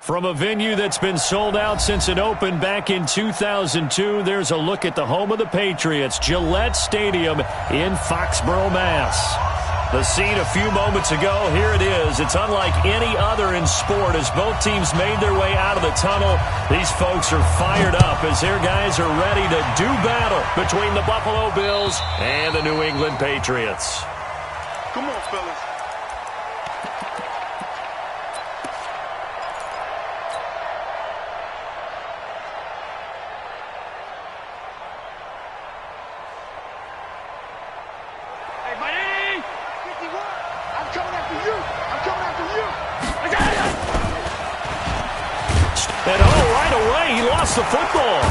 From a venue that's been sold out since it opened back in 2002, there's a look at the home of the Patriots, Gillette Stadium in Foxborough, Mass. The scene a few moments ago, here it is. It's unlike any other in sport as both teams made their way out of the tunnel. These folks are fired up as their guys are ready to do battle between the Buffalo Bills and the New England Patriots. Come on, fellas. The football.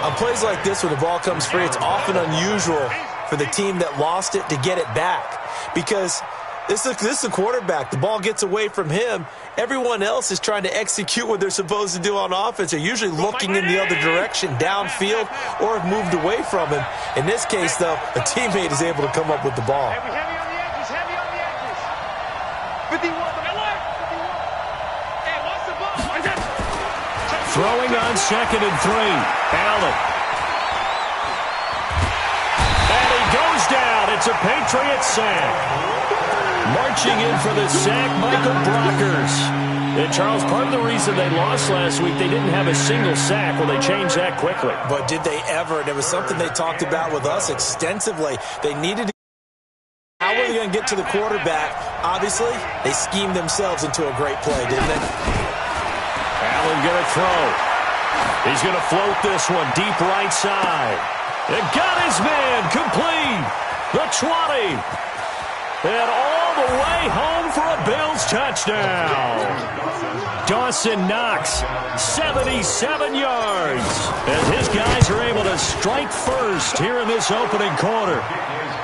On plays like this where the ball comes free, it's often unusual for the team that lost it to get it back because this is a quarterback. The ball gets away from him. Everyone else is trying to execute what they're supposed to do on offense. They're usually looking in the other direction, downfield, or have moved away from him. In this case, though, a teammate is able to come up with the ball. Heavy on the edges, heavy on the edges. 51. Throwing on 2nd and 3. Allen. And he goes down. It's a Patriot sack. Marching in for the sack, Michael Brockers. And Charles, part of the reason they lost last week, they didn't have a single sack. Well, they changed that quickly. But did they ever? And it was something they talked about with us extensively. They needed to. How were they going to get to the quarterback? Obviously, they schemed themselves into a great play, didn't they? Allen going to throw. He's going to float this one deep right side. And got his man complete. The 20. And all the way home for a Bills touchdown. Dawson Knox, 77 yards. As his guys are able to strike first here in this opening quarter.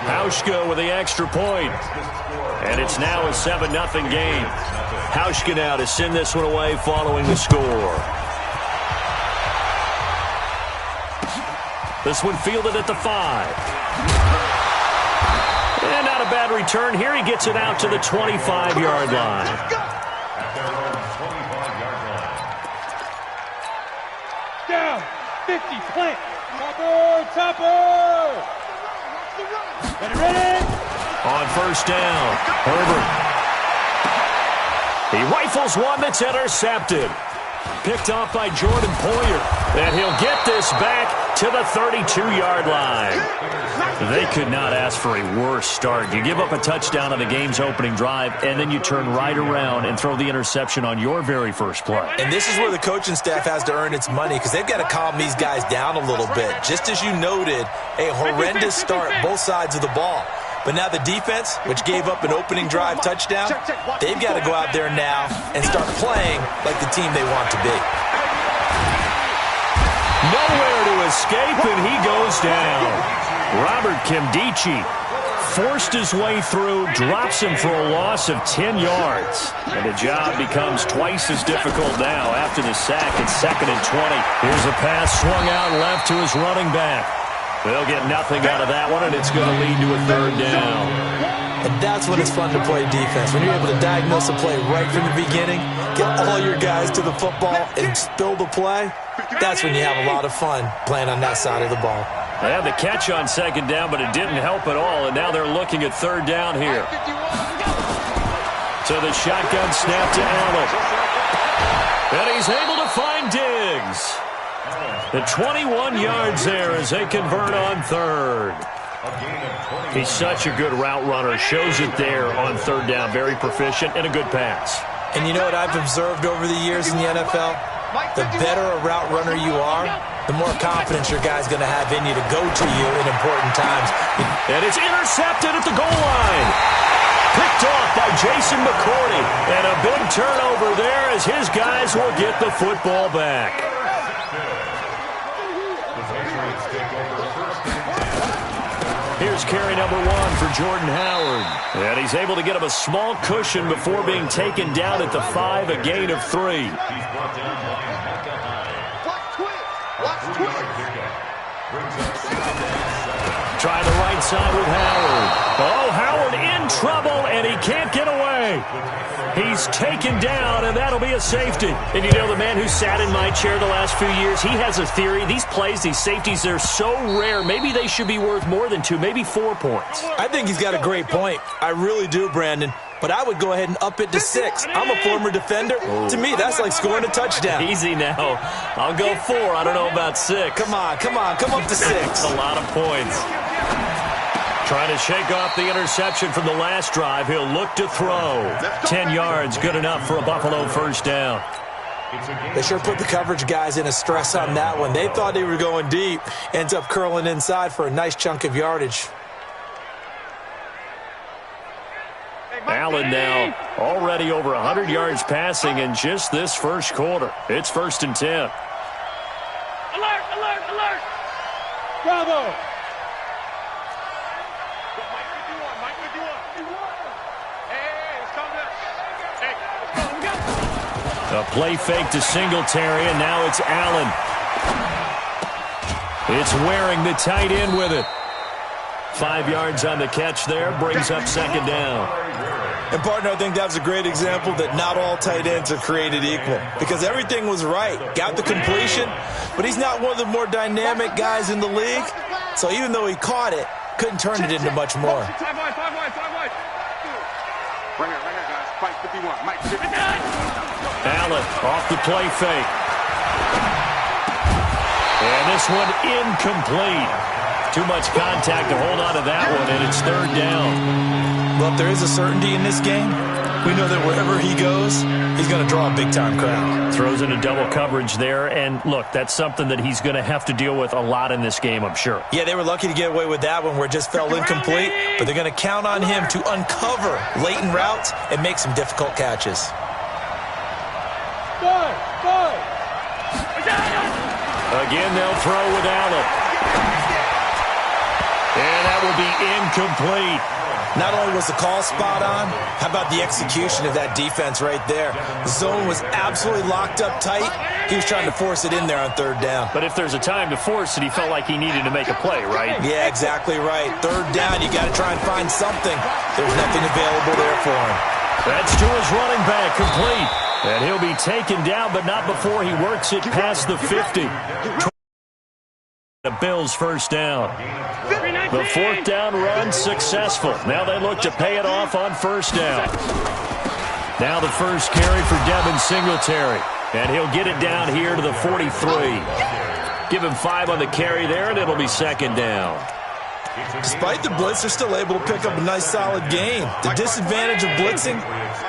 Hauschka with the extra point. And it's now a 7-0 game. Hauschka now to send this one away following the score. This one fielded at the 5. And not a bad return here. He gets it out to the 25-yard line. Down, 50, plant. Topper. Ready? On first down, Herbert. He rifles one that's intercepted. Picked off by Jordan Poyer. And he'll get this back to the 32-yard line. They could not ask for a worse start. You give up a touchdown on the game's opening drive, and then you turn right around and throw the interception on your very first play. And this is where the coaching staff has to earn its money because they've got to calm these guys down a little bit. Just as you noted, a horrendous start both sides of the ball. But now the defense, which gave up an opening drive touchdown, they've got to go out there now and start playing like the team they want to be. Nowhere to escape, and he goes down. Robert Kimdichie forced his way through, drops him for a loss of 10 yards. And the job becomes twice as difficult now after the sack at 2nd and 20. Here's a pass swung out left to his running back. They'll get nothing out of that one, and it's going to lead to a 3rd down. And that's when it's fun to play defense. When you're able to diagnose a play right from the beginning, get all your guys to the football, and spill the play, that's when you have a lot of fun playing on that side of the ball. They had the catch on 2nd down, but it didn't help at all, and now they're looking at 3rd down here. So the shotgun snap to Allen. And he's able to find Diggs. The 21 yards there as they convert on 3rd. He's such a good route runner. Shows it there on 3rd down. Very proficient and a good pass. And you know what I've observed over the years in the NFL? The better a route runner you are, the more confidence your guy's going to have in you to go to you in important times. And it's intercepted at the goal line. Picked off by Jason McCourty. And a big turnover there as his guys will get the football back. Here's carry number 1 for Jordan Howard. And he's able to get him a small cushion before being taken down at the 5, a gain of 3. Try the right side with Howard. Oh, Howard in trouble, and he can't get away. He's taken down, and that'll be a safety. And you know, the man who sat in my chair the last few years, he has a theory. These plays, these safeties, they're so rare. Maybe they should be worth more than 2, maybe 4 points. I think he's got a great point. I really do, Brandon. But I would go ahead and up it to 6. I'm a former defender. To me, that's like scoring a touchdown. Easy now. I'll go 4. I don't know about 6. Come on. Come up to 6. That's a lot of points. Trying to shake off the interception from the last drive. He'll look to throw. 10 yards, good enough for a Buffalo first down. They sure put the coverage guys in a stress on that one. They thought they were going deep. Ends up curling inside for a nice chunk of yardage. Allen now already over 100 yards passing in just this first quarter. It's 1st and 10. Alert, alert, alert. Bravo. A play fake to Singletary, and now it's Allen. It's Waring, the tight end, with it. 5 yards on the catch there, brings up 2nd down. And, partner, I think that was a great example that not all tight ends are created equal, because everything was right. Got the completion, but he's not one of the more dynamic guys in the league. So even though he caught it, couldn't turn it into much more. 5 wide. Right here, guys. Fight 51. Mike, 50. Allen off the play fake. And this one incomplete. Too much contact to hold on to that one, and it's 3rd down. Well, if there is a certainty in this game, we know that wherever he goes, he's going to draw a big-time crowd. Throws in a double coverage there, and look, that's something that he's going to have to deal with a lot in this game, I'm sure. Yeah, they were lucky to get away with that one where it just fell incomplete, but they're going to count on him to uncover latent routes and make some difficult catches. Again, they'll throw with Allen. And that will be incomplete. Not only was the call spot on, how about the execution of that defense right there? The zone was absolutely locked up tight. He was trying to force it in there on 3rd down. But if there's a time to force it, he felt like he needed to make a play, right? Yeah, exactly right. 3rd down, you got to try and find something. There's nothing available there for him. That's to his running back, complete. And he'll be taken down, but not before he works it past the 50. The Bills' first down. The 4th down run successful. Now they look to pay it off on 1st down. Now the first carry for Devin Singletary. And he'll get it down here to the 43. Give him 5 on the carry there, and it'll be 2nd down. Despite the blitz, they're still able to pick up a nice solid gain. The disadvantage of blitzing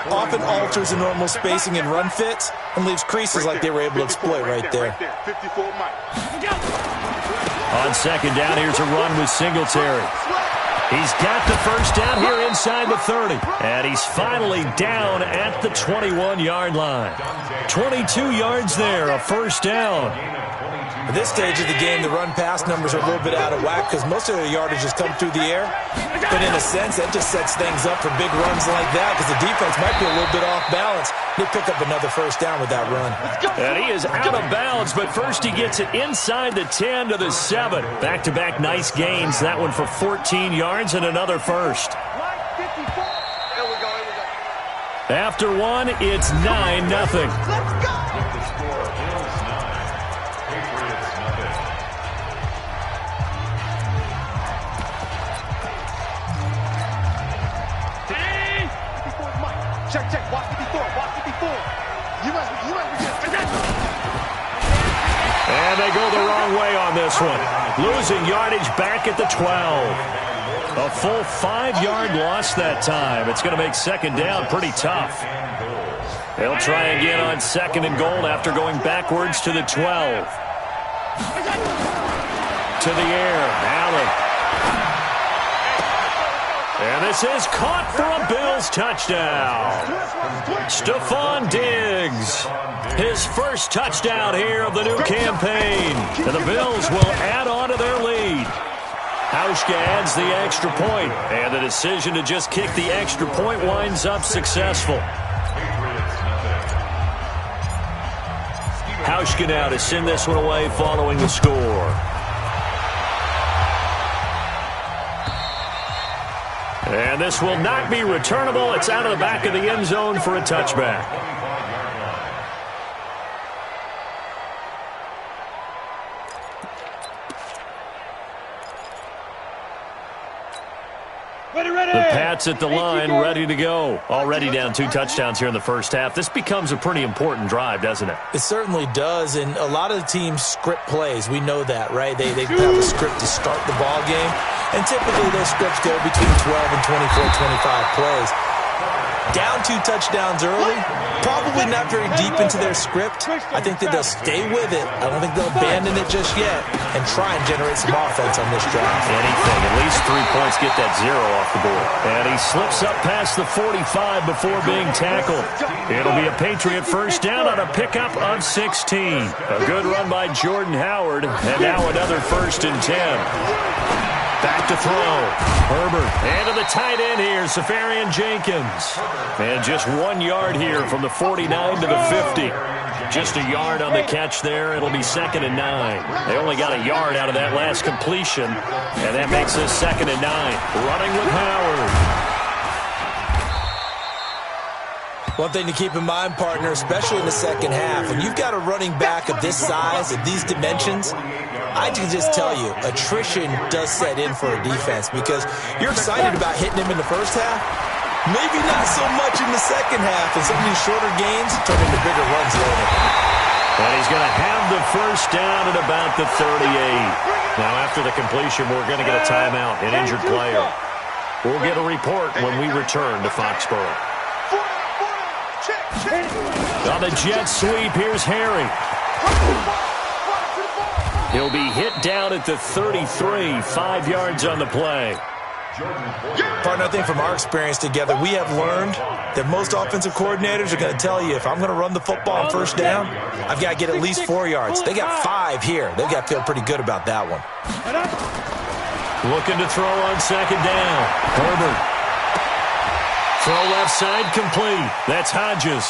often alters the normal spacing and run fits and leaves creases like they were able to exploit right there. On 2nd down, here's a run with Singletary. He's got the first down here inside the 30. And he's finally down at the 21-yard line. 22 yards there, a first down. At this stage of the game, the run-pass numbers are a little bit out of whack because most of their yardage has come through the air. But in a sense, that just sets things up for big runs like that because the defense might be a little bit off balance. They pick up another first down with that run. And he is out of bounds, but first he gets it inside the 10 to the 7. Back-to-back nice gains. That one for 14 yards and another first. After one, it's 9-0. Let's go! Check, watch 54. And they go the wrong way on this one. Losing yardage back at the 12. A full 5-yard loss that time. It's going to make 2nd down pretty tough. They'll try again on 2nd and goal after going backwards to the 12. To the air, Allen. And this is caught for a Bills touchdown. Stephon Diggs, his first touchdown here of the new campaign. And the Bills will add on to their lead. Hauschka adds the extra point, and the decision to just kick the extra point winds up successful. Hauschka now to send this one away following the score. And this will not be returnable. It's out of the back of the end zone for a touchback. The Pats at the line, ready to go. Already down 2 touchdowns here in the first half. This becomes a pretty important drive, doesn't it? It certainly does, and a lot of the teams script plays. We know that, right? They have a script to start the ball game, and typically those scripts go between 12 and 24, 25 plays. Down 2 touchdowns early, probably not very deep into their script. I think that they'll stay with it. I don't think they'll abandon it just yet and try and generate some offense on this drive. Anything, at least 3 points, get that 0 off the board. And he slips up past the 45 before being tackled. It'll be a Patriot first down on a pickup of 16. A good run by Jordan Howard, and now another 1st and 10. Back to throw. Herbert. And to the tight end here, Safarian Jenkins. And just 1 yard here from the 49 to the 50. Just a yard on the catch there. It'll be 2nd and 9. They only got a yard out of that last completion. And that makes this 2nd and 9. Running with Howard. One thing to keep in mind, partner, especially in the second half, when you've got a running back of this size, of these dimensions, I can just tell you, attrition does set in for a defense because you're excited about hitting him in the first half. Maybe not so much in the second half, and some of these shorter gains turn into bigger runs later. And he's going to have the first down at about the 38. Now, after the completion, we're going to get a timeout, an injured player. We'll get a report when we return to Foxborough. On the jet sweep, here's Harry. He'll be hit down at the 33, 5 yards on the play. Partner, I think from our experience together, we have learned that most offensive coordinators are going to tell you if I'm going to run the football on first down, I've got to get at least 4 yards. They got 5 here. They've got to feel pretty good about that one. Looking to throw on 2nd down. Herbert. Throw left side complete. That's Hodges.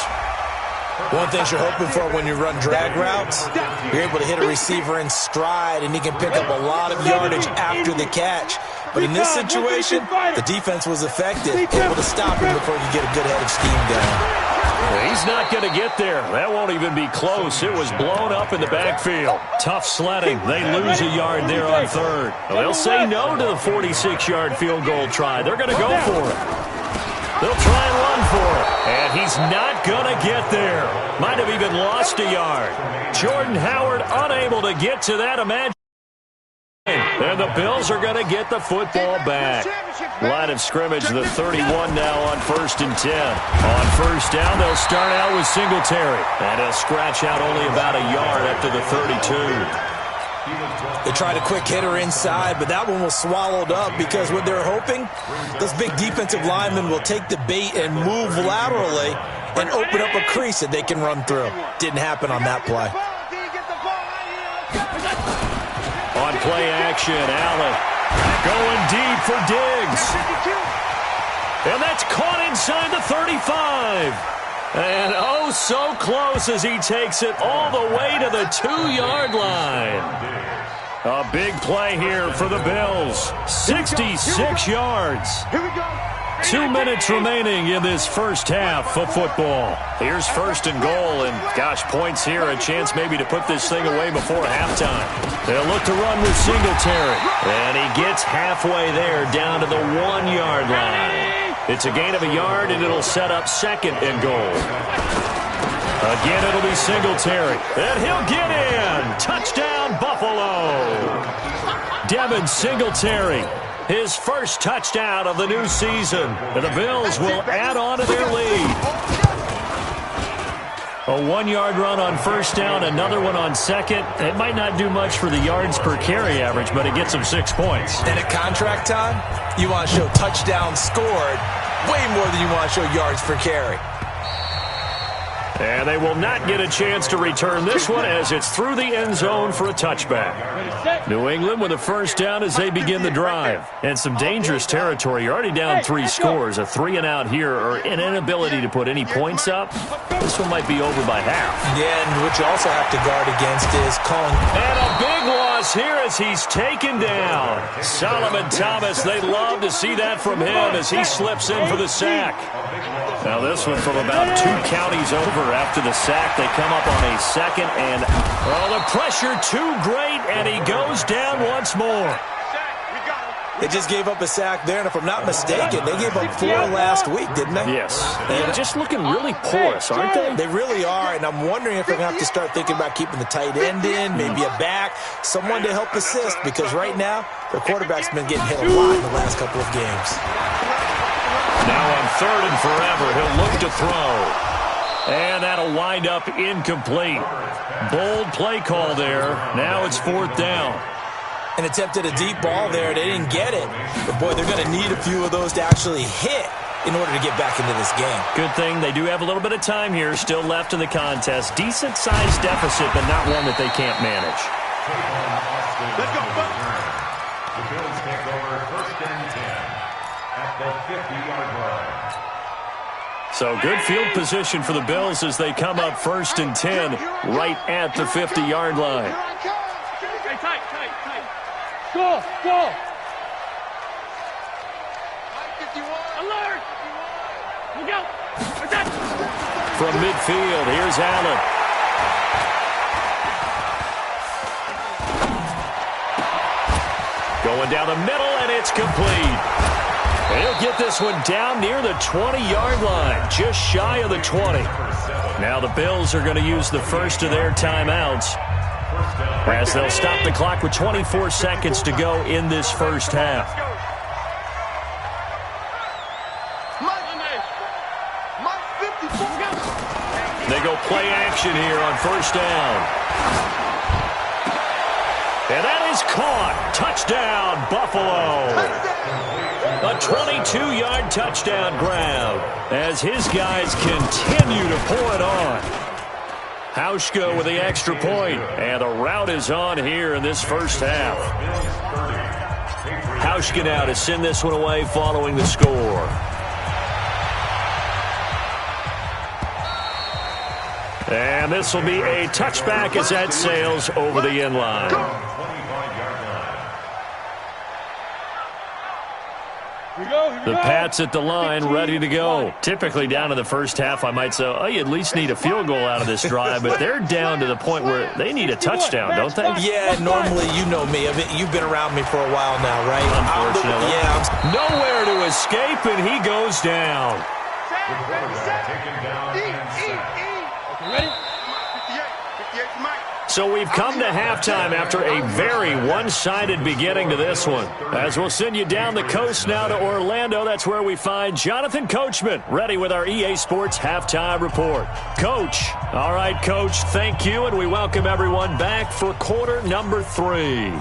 One thing you're hoping for when you run drag routes, you're able to hit a receiver in stride, and he can pick up a lot of yardage after the catch. But in this situation, the defense was effective, able to stop him before he could get a good head of steam down. He's not going to get there. That won't even be close. It was blown up in the backfield. Tough sledding. They lose a yard there on 3rd. They'll say no to the 46-yard field goal try. They're going to go for it. They'll try and run for it. And he's not going to get there. Might have even lost a yard. Jordan Howard unable to get to that. Imagine. And the Bills are going to get the football back. Line of scrimmage, the 31 now on 1st and 10. On first down, they'll start out with Singletary. And he'll scratch out only about a yard after the 32. They tried a quick hitter inside, but that one was swallowed up because what they're hoping, those big defensive linemen will take the bait and move laterally and open up a crease that they can run through. Didn't happen on that play. On play action, Allen going deep for Diggs. And that's caught inside the 35. And oh, so close as he takes it all the way to the 2-yard line. A big play here for the Bills. 66 yards. 2 minutes remaining in this first half of football. Here's 1st and goal, and gosh, points here, a chance maybe to put this thing away before halftime. They'll look to run with Singletary, and he gets halfway there down to the 1-yard line. It's a gain of a yard, and it'll set up 2nd and goal. Again, it'll be Singletary, and he'll get in. Touchdown, Buffalo. Devin Singletary, his first touchdown of the new season. And the Bills will add on to their lead. A 1-yard run on first down, another one on 2nd. It might not do much for the yards per carry average, but it gets them 6 points. And at contract time, you want to show touchdowns scored way more than you want to show yards per carry. And they will not get a chance to return this one as it's through the end zone for a touchback. New England with a first down as they begin the drive. And some dangerous territory. You're already down 3 scores. A 3-and-out here or an inability to put any points up. This one might be over by half. Yeah, and what you also have to guard against is calling. And a big loss here as he's taken down. Solomon Thomas, they love to see that from him as he slips in for the sack. Now this one from about 2 counties over after the sack. They come up on a second and, the pressure too great, and he goes down once more. They just gave up a sack there, and if I'm not mistaken, they gave up 4 last week, didn't they? Yes. They're just looking really porous, aren't they? They really are, and I'm wondering if they're going to have to start thinking about keeping the tight end in, maybe a back, someone to help assist, because right now, their quarterback's been getting hit a lot in the last couple of games. Now on 3rd and forever, he'll look to throw. And that'll wind up incomplete. Bold play call there. Now it's 4th down. And attempted a deep ball there. They didn't get it. But, boy, they're going to need a few of those to actually hit in order to get back into this game. Good thing they do have a little bit of time here still left in the contest. Decent-sized deficit, but not one that they can't manage. Let's go. The Bills take over 1st and 10 at the 50-yard line. So good field position for the Bills as they come up 1st and 10 right at the 50-yard line. Tight. Go. Alert. Look out. From midfield, here's Allen. Going down the middle, and it's complete. He'll get this one down near the 20-yard line, just shy of the 20. Now the Bills are going to use the first of their timeouts as they'll stop the clock with 24 seconds to go in this first half. They go play action here on 1st down. And that is caught. Touchdown, Buffalo. A 22-yard touchdown grab as his guys continue to pour it on. Hauschka with the extra point, and the route is on here in this first half. Hauschka now to send this one away following the score. And this will be a touchback as that sails over the end line. The Pats at the line, ready to go. Typically down in the first half, I might say, you at least need a field goal out of this drive, but they're down to the point where they need a touchdown, don't they? Yeah, normally, you know me. You've been around me for a while now, right? Unfortunately. Yeah. Nowhere to escape, and he goes down. Ready? So we've come to halftime after a very one-sided beginning to this one. As we'll send you down the coast now to Orlando, that's where we find Jonathan Coachman, ready with our EA Sports Halftime Report. Coach. All right, Coach, thank you, and we welcome everyone back for quarter number 3.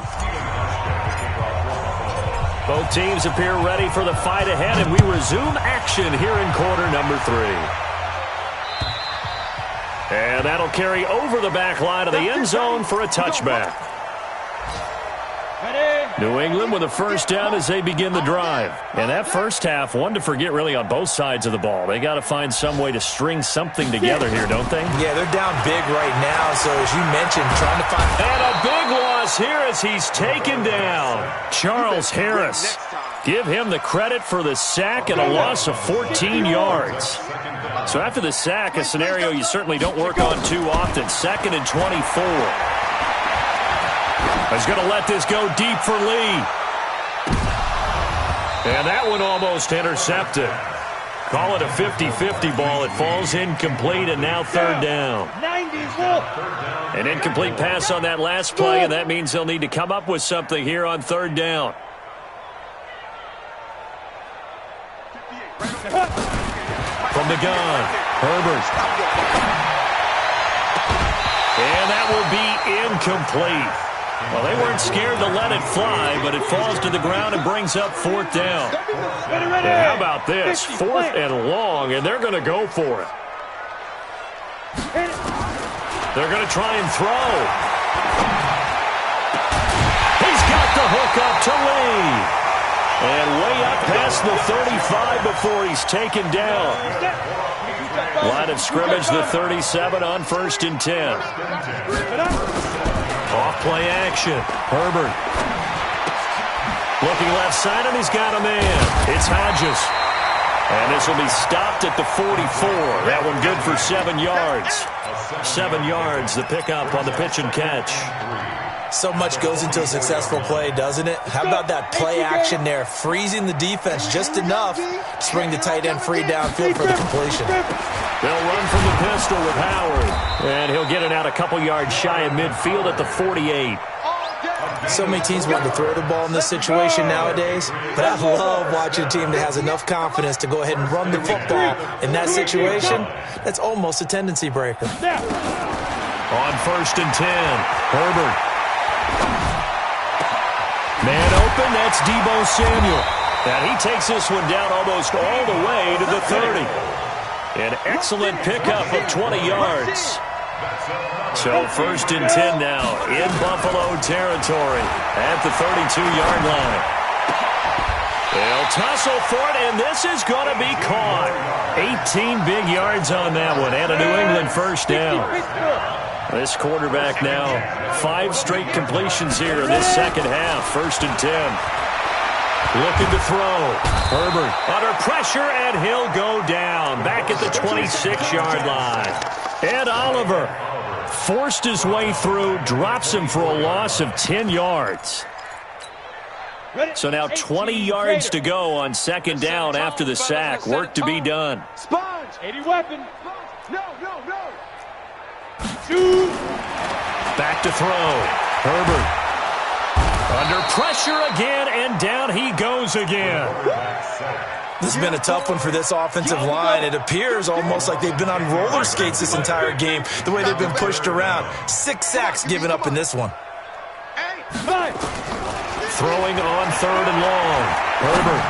Both teams appear ready for the fight ahead, and we resume action here in quarter number 3. And that'll carry over the back line of the end zone for a touchback. New England with a first down as they begin the drive. And that first half, one to forget really on both sides of the ball. They got to find some way to string something together here, don't they? Yeah, they're down big right now, so as you mentioned, trying to find... And a big loss here as he's taken down. Charles Harris. Give him the credit for the sack and a loss of 14 yards. So after the sack, a scenario you certainly don't work on too often. 2nd and 24. He's going to let this go deep for Lee. And that one almost intercepted. Call it a 50-50 ball. It falls incomplete, and now 3rd down. An incomplete pass on that last play, and that means they'll need to come up with something here on 3rd down. From the gun, Herbert. And that will be incomplete. Well, they weren't scared to let it fly, but it falls to the ground and brings up 4th down. And how about this? 4th and long, and they're going to go for it. They're going to try and throw. He's got the hook up to Lee. And way up past the 35 before he's taken down. Line of scrimmage, the 37 on 1st and 10. Off play action. Herbert. Looking left side, and he's got a man. It's Hodges. And this will be stopped at the 44. That one good for 7 yards. 7 yards, the pickup on the pitch and catch. So much goes into a successful play, doesn't it? How about that play action there? Freezing the defense just enough to bring the tight end free downfield for the completion. They'll run from the pistol with Howard. And he'll get it out a couple yards shy of midfield at the 48. So many teams want to throw the ball in this situation nowadays, but I love watching a team that has enough confidence to go ahead and run the football in that situation. That's almost a tendency breaker. On 1st and 10, Herbert. Man open, that's Deebo Samuel. And he takes this one down almost all the way to the 30. An excellent pickup of 20 yards. So 1st and 10 now in Buffalo territory at the 32-yard line. They'll tussle for it, and this is going to be caught. 18 big yards on that one, and a New England first down. This quarterback now, 5 straight completions here in this second half. 1st and 10. Looking to throw. Herbert under pressure, and he'll go down. Back at the 26-yard line. Ed Oliver forced his way through, drops him for a loss of 10 yards. So now 20 yards to go on 2nd down after the sack. Work to be done. Sponge, 80 weapon. No. Back to throw. Herbert. Under pressure again, and down he goes again. This has been a tough one for this offensive line. It appears almost like they've been on roller skates this entire game, the way they've been pushed around. 6 sacks given up in this one. Throwing on 3rd and long. Herbert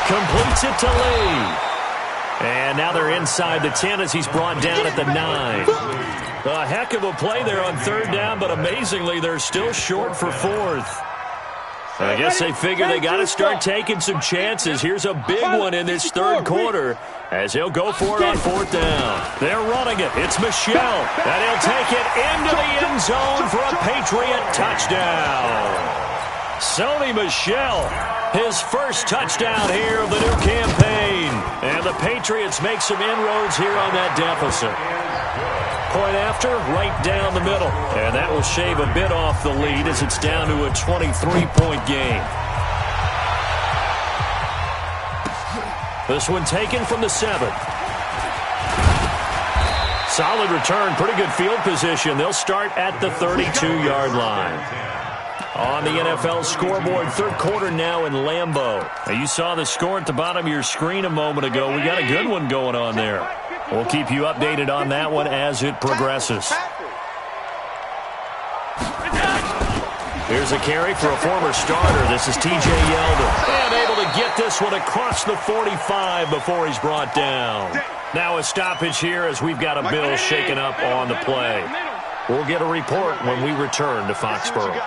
completes it to Lee. And now they're inside the 10 as he's brought down at the 9. A heck of a play there on 3rd down, but amazingly, they're still short for 4th. I guess they figure they got to start taking some chances. Here's a big one in this 3rd quarter as he'll go for it on 4th down. They're running it. It's Michel, and he'll take it into the end zone for a Patriot touchdown. Sony Michel, his first touchdown here of the new campaign. And the Patriots make some inroads here on that deficit. Point after, right down the middle. And that will shave a bit off the lead as it's down to a 23-point game. This one taken from the 7. Solid return, pretty good field position. They'll start at the 32-yard line. On the NFL scoreboard, 3rd quarter now in Lambeau. Now you saw the score at the bottom of your screen a moment ago. We got a good one going on there. We'll keep you updated on that one as it progresses. Here's a carry for a former starter. This is T.J. Yeldon. And able to get this one across the 45 before he's brought down. Now a stoppage here as we've got a bill shaken up on the play. We'll get a report when we return to Foxborough.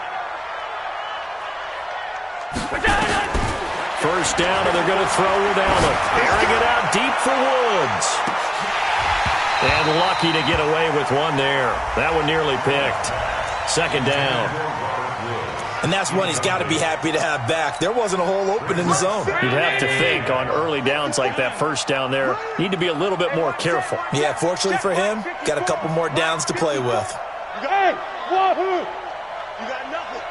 First down, and they're going to throw with Allen. Airing it out deep for Woods. And lucky to get away with one there. That one nearly picked. 2nd down. And that's one he's got to be happy to have back. There wasn't a hole open in the zone. You'd have to think on early downs like that first down there, need to be a little bit more careful. Yeah, fortunately for him, got a couple more downs to play with. Hey, Wahoo! You got nothing.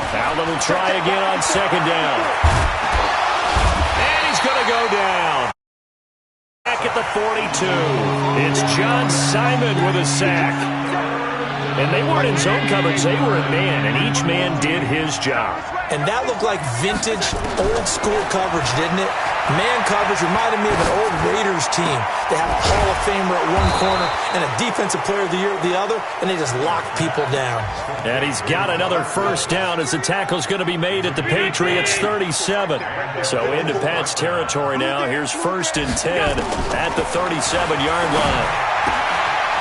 Allen will try again on 2nd down. And he's going to go down. Back at the 42. It's John Simon with a sack. And they weren't in zone coverage. They were in man, and each man did his job. And that looked like vintage, old-school coverage, didn't it? Man coverage reminded me of an old Raiders team. They had a Hall of Famer at one corner and a Defensive Player of the Year at the other, and they just locked people down. And he's got another first down as the tackle's going to be made at the Patriots' 37. So into Pat's territory now. Here's 1st and 10 at the 37-yard line.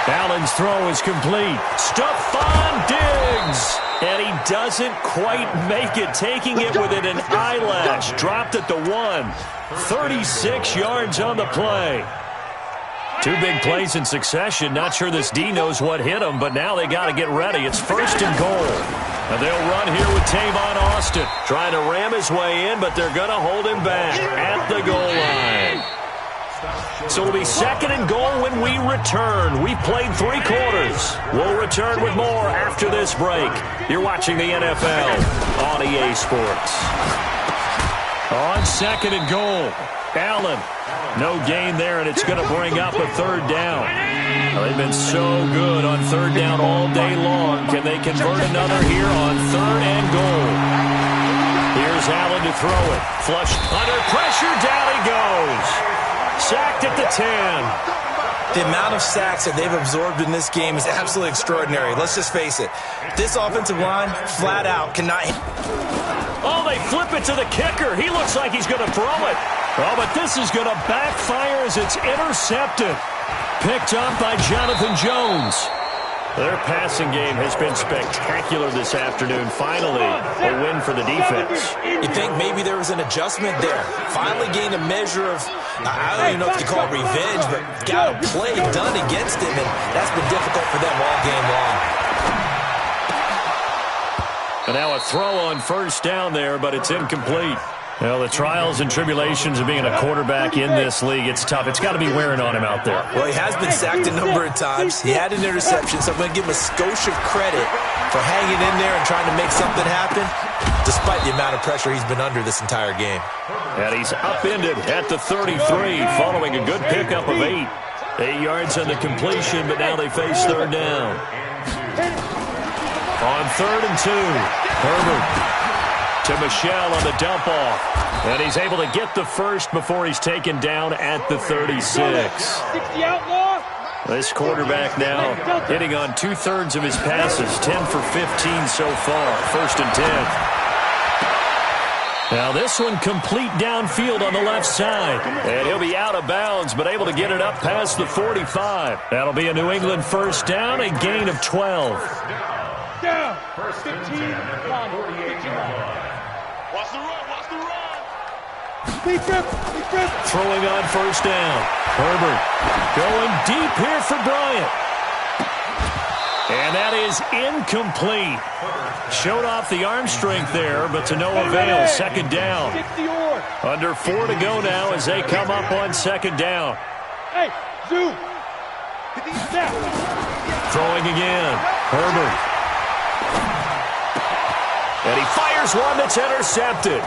Allen's throw is complete. Stephon Diggs. And he doesn't quite make it, taking it within an eyelash. Dropped at the 1. 36 yards on the play. 2 big plays in succession. Not sure this D knows what hit him, but now they got to get ready. It's 1st and goal. And they'll run here with Tavon Austin. Trying to ram his way in, but they're going to hold him back at the goal line. So it'll be 2nd and goal when we return. We've played 3 quarters. We'll return with more after this break. You're watching the NFL on EA Sports. On 2nd and goal, Allen. No gain there, and it's going to bring up a 3rd down. They've been so good on 3rd down all day long. Can they convert another here on 3rd and goal? Here's Allen to throw it. Flush under pressure. Down he goes. Sacked at the 10. The amount of sacks that they've absorbed in this game is absolutely extraordinary. Let's just face it. This offensive line, flat out, cannot hit. Oh, they flip it to the kicker. He looks like he's going to throw it. Oh, but this is going to backfire as it's intercepted. Picked up by Jonathan Jones. Their passing game has been spectacular this afternoon. Finally, a win for the defense. You think maybe there was an adjustment there. Finally gained a measure of, I don't even know if you call it revenge, but got a play done against him, and that's been difficult for them all game long. And now a throw on 1st down there, but it's incomplete. Well, the trials and tribulations of being a quarterback in this league, it's tough. It's got to be wearing on him out there. Well, he has been sacked a number of times. He had an interception, so I'm going to give him a skosh of credit for hanging in there and trying to make something happen, despite the amount of pressure he's been under this entire game. And he's upended at the 33, following a good pickup of 8. 8 yards on the completion, but now they face 3rd down. On 3rd and 2, Herbert to Michelle on the dump off. And he's able to get the first before he's taken down at the 36. This quarterback now hitting on 2/3 of his passes, 10 for 15 so far. 1st and 10. Now this one complete downfield on the left side. And he'll be out of bounds, but able to get it up past the 45. That'll be a New England 1st down, a gain of 12. Down. 1st and 10 at the 48-yard line. Watch the run, watch the run. Throwing on 1st down. Herbert going deep here for Bryant. And that is incomplete. Showed off the arm strength there, but to no avail. 2nd down. Under 4 to go now as they come up on 2nd down. Hey, zoom. Throwing again. Herbert. And he fires one that's intercepted.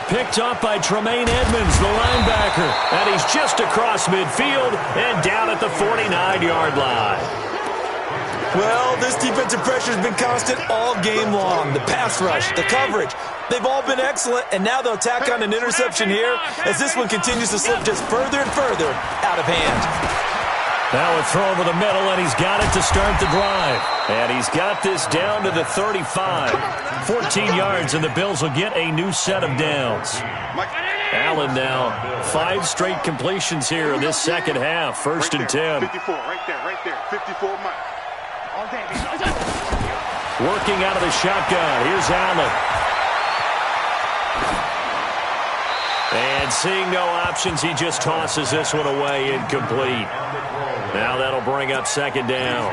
Picked up by Tremaine Edmonds, the linebacker. And he's just across midfield and down at the 49-yard line. Well, this defensive pressure has been constant all game long. The pass rush, the coverage, they've all been excellent. And now they'll tack on an interception here as this one continues to slip just further and further out of hand. Now a throw over the middle, and he's got it to start the drive. And he's got this down to the 35. 14 yards, and the Bills will get a new set of downs. Allen now, 5 straight completions here in this second half. 1st and 10. 54, right there. 54 Mike. Working out of the shotgun. Here's Allen. And seeing no options, he just tosses this one away, incomplete. Now that'll bring up 2nd down.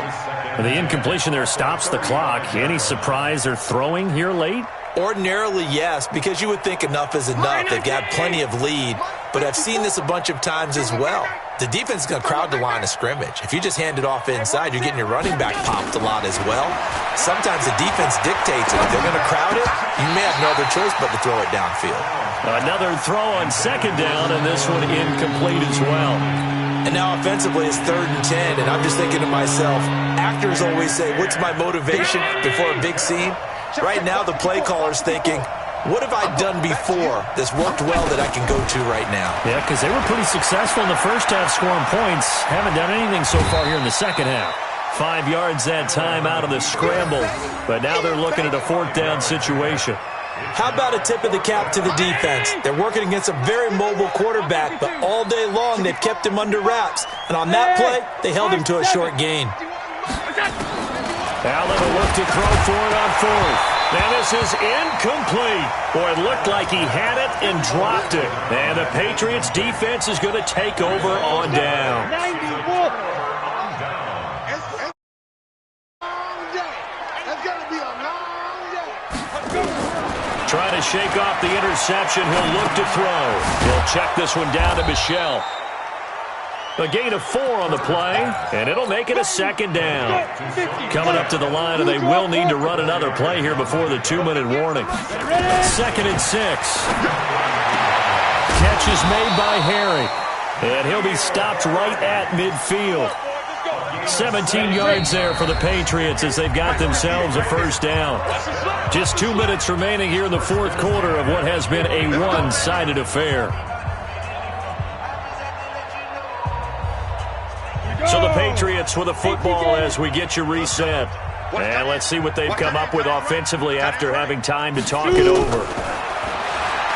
And the incompletion there stops the clock. Any surprise they're throwing here late? Ordinarily, yes, because you would think enough is enough. They've got plenty of lead, but I've seen this a bunch of times as well. The defense is going to crowd the line of scrimmage. If you just hand it off inside, you're getting your running back popped a lot as well. Sometimes the defense dictates it. If they're going to crowd it, you may have no other choice but to throw it downfield. Another throw on 2nd down, and this one incomplete as well. And now offensively it's 3rd and 10, and I'm just thinking to myself, actors always say, what's my motivation before a big scene? Right now the play caller's thinking, what have I done before that's worked well that I can go to right now? Yeah, because they were pretty successful in the first half scoring points. Haven't done anything so far here in the second half. 5 yards that time out of the scramble, but now they're looking at a 4th down situation. How about a tip of the cap to the defense? They're working against a very mobile quarterback, but all day long they've kept him under wraps. And on that play, they held him to a short gain. Allen will look to throw for it on 4th. And this is incomplete. Boy, it looked like he had it and dropped it. And the Patriots defense is going to take over on down. Trying to shake off the interception. He'll look to throw. He'll check this one down to Michel. A gain of 4 on the play, and it'll make it a 2nd down. Coming up to the line, and they will need to run another play here before the 2-minute warning. 2nd and 6. Catch is made by Harry, and he'll be stopped right at midfield. 17 yards there for the Patriots as they've got themselves a 1st down. Just 2 minutes remaining here in the 4th quarter of what has been a one-sided affair. So the Patriots with a football as we get you reset. And let's see what they've come up with offensively after having time to talk it over.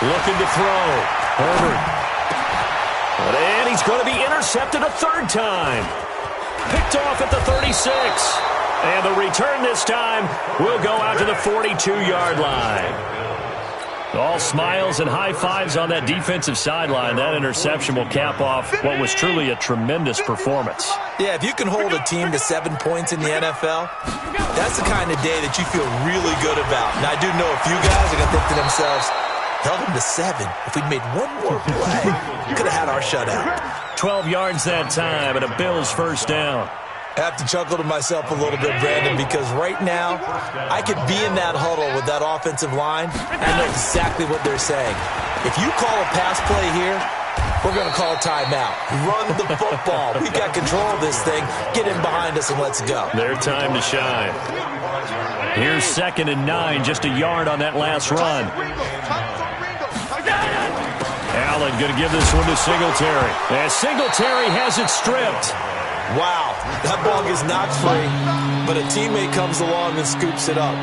Looking to throw. Herbert. And he's going to be intercepted a 3rd time. Picked off at the 36. And the return this time will go out to the 42-yard line. All smiles and high fives on that defensive sideline. That interception will cap off what was truly a tremendous performance. Yeah, if you can hold a team to 7 points in the NFL, that's the kind of day that you feel really good about. And I do know a few guys are going to think to themselves, held them to 7. If we'd made one more play, we could have had our shutout. 12 yards that time and a Bills 1st down. I have to chuckle to myself a little bit, Brandon, because right now I could be in that huddle with that offensive line. I know exactly what they're saying. If you call a pass play here, we're going to call a timeout. Run the football. We got control of this thing. Get in behind us and let's go. Their time to shine. Here's 2nd and 9, just a yard on that last run. Allen going to give this one to Singletary. And Singletary has it stripped. Wow, that ball gets knocked free, but a teammate comes along and scoops it up.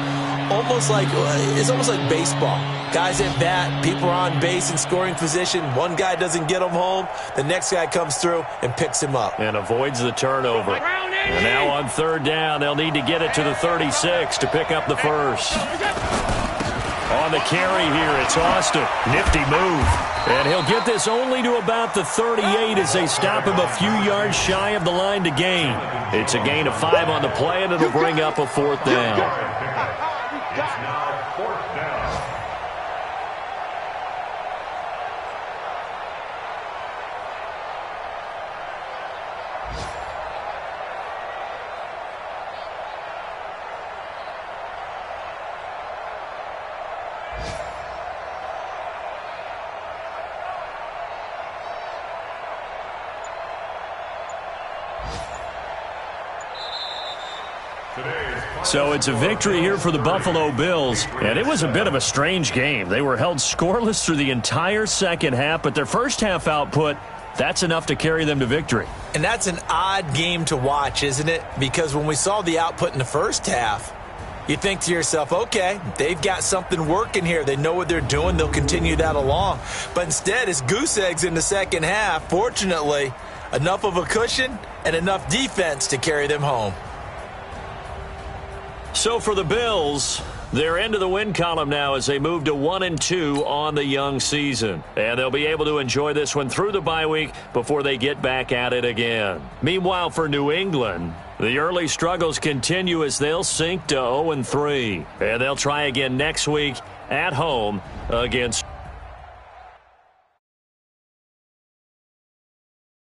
It's almost like baseball. Guys at bat, people are on base in scoring position. One guy doesn't get him home. The next guy comes through and picks him up. And avoids the turnover. And now on 3rd down, they'll need to get it to the 36 to pick up the 1st. On the carry here, it's Austin. Nifty move. And he'll get this only to about the 38 as they stop him a few yards shy of the line to gain. It's a gain of 5 on the play, and it'll bring up a 4th down. It's now 4th down. So it's a victory here for the Buffalo Bills, and it was a bit of a strange game. They were held scoreless through the entire second half, but their first half output, that's enough to carry them to victory. And that's an odd game to watch, isn't it? Because when we saw the output in the first half, you think to yourself, okay, they've got something working here. They know what they're doing. They'll continue that along. But instead, it's goose eggs in the second half. Fortunately, enough of a cushion and enough defense to carry them home. So for the Bills, they're into the win column now as they move to 1-2 on the young season. And they'll be able to enjoy this one through the bye week before they get back at it again. Meanwhile, for New England, the early struggles continue as they'll sink to 0-3. And they'll try again next week at home against